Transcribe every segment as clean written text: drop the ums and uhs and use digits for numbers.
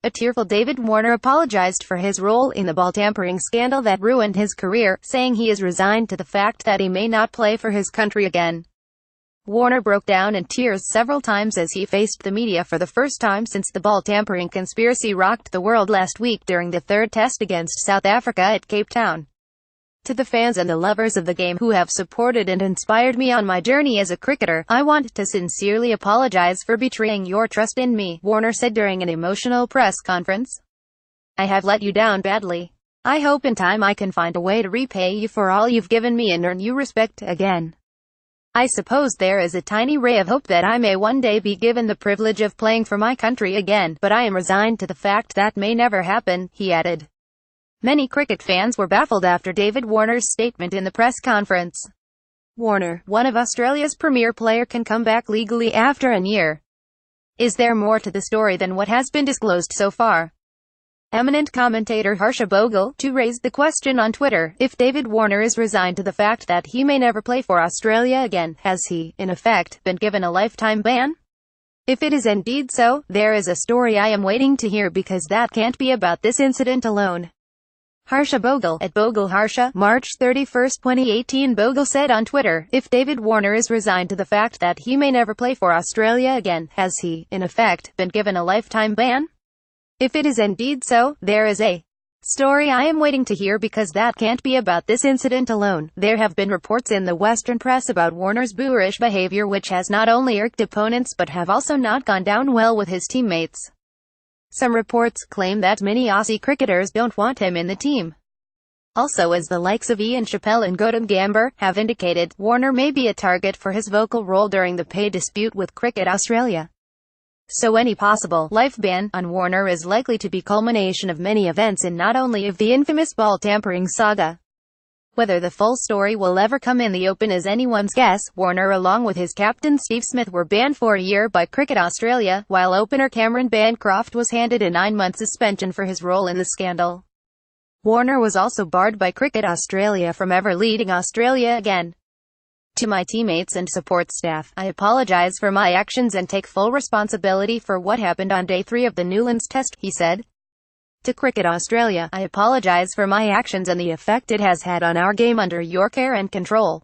A tearful David Warner apologized for his role in the ball-tampering scandal that ruined his career, saying he is resigned to the fact that he may not play for his country again. Warner broke down in tears several times as he faced the media for the first time since the ball-tampering conspiracy rocked the world last week during the third test against South Africa at Cape Town. To the fans and the lovers of the game who have supported and inspired me on my journey as a cricketer, I want to sincerely apologize for betraying your trust in me, Warner said during an emotional press conference. I have let you down badly. I hope in time I can find a way to repay you for all you've given me and earn you respect again. I suppose there is a tiny ray of hope that I may one day be given the privilege of playing for my country again, but I am resigned to the fact that may never happen, he added. Many cricket fans were baffled after David Warner's statement in the press conference. Warner, one of Australia's premier player, can come back legally after a year. Is there more to the story than what has been disclosed so far? Eminent commentator Harsha Bhogle, too, raised the question on Twitter: if David Warner is resigned to the fact that he may never play for Australia again, has he, in effect, been given a lifetime ban? If it is indeed so, there is a story I am waiting to hear, because that can't be about this incident alone. Harsha Bhogle, at Bhogle Harsha, March 31, 2018. Bhogle said on Twitter, if David Warner is resigned to the fact that he may never play for Australia again, has he, in effect, been given a lifetime ban? If it is indeed so, there is a story I am waiting to hear, because that can't be about this incident alone. There have been reports in the Western press about Warner's boorish behavior, which has not only irked opponents but have also not gone down well with his teammates. Some reports claim that many Aussie cricketers don't want him in the team. Also, as the likes of Ian Chappell and Gautam Gambhir have indicated, Warner may be a target for his vocal role during the pay dispute with Cricket Australia. So any possible life ban on Warner is likely to be culmination of many events in not only of the infamous ball-tampering saga. Whether the full story will ever come in the open is anyone's guess. Warner, along with his captain Steve Smith, were banned for a year by Cricket Australia, while opener Cameron Bancroft was handed a 9-month suspension for his role in the scandal. Warner was also barred by Cricket Australia from ever leading Australia again. To my teammates and support staff, I apologise for my actions and take full responsibility for what happened on day 3 of the Newlands Test, he said. To Cricket Australia, I apologise for my actions and the effect it has had on our game under your care and control.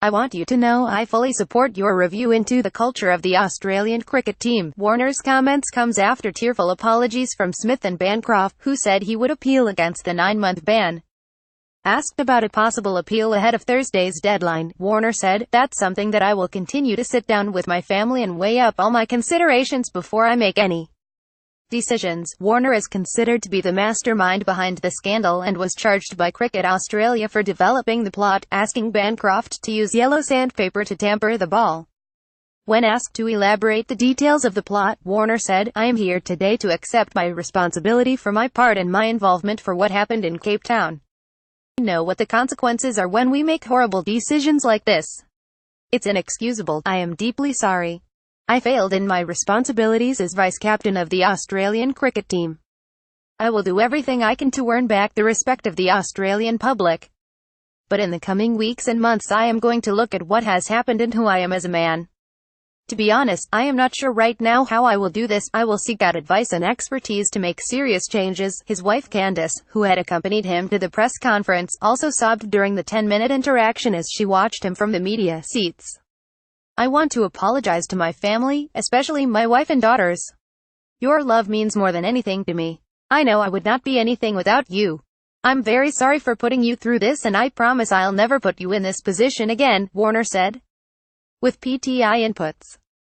I want you to know I fully support your review into the culture of the Australian cricket team. Warner's comments comes after tearful apologies from Smith and Bancroft, who said he would appeal against the 9-month ban. Asked about a possible appeal ahead of Thursday's deadline, Warner said, "That's something that I will continue to sit down with my family and weigh up all my considerations before I make any decisions." Warner is considered to be the mastermind behind the scandal and was charged by Cricket Australia for developing the plot, asking Bancroft to use yellow sandpaper to tamper the ball. When asked to elaborate the details of the plot, Warner said, "I am here today to accept my responsibility for my part and my involvement for what happened in Cape Town. I know what the consequences are when we make horrible decisions like this. It's inexcusable. I am deeply sorry. I failed in my responsibilities as vice-captain of the Australian cricket team. I will do everything I can to earn back the respect of the Australian public. But in the coming weeks and months I am going to look at what has happened and who I am as a man. To be honest, I am not sure right now how I will do this. I will seek out advice and expertise to make serious changes." His wife Candice, who had accompanied him to the press conference, also sobbed during the 10-minute interaction as she watched him from the media seats. "I want to apologize to my family, especially my wife and daughters. Your love means more than anything to me. I know I would not be anything without you. I'm very sorry for putting you through this, and I promise I'll never put you in this position again," Warner said. With PTI Inputs.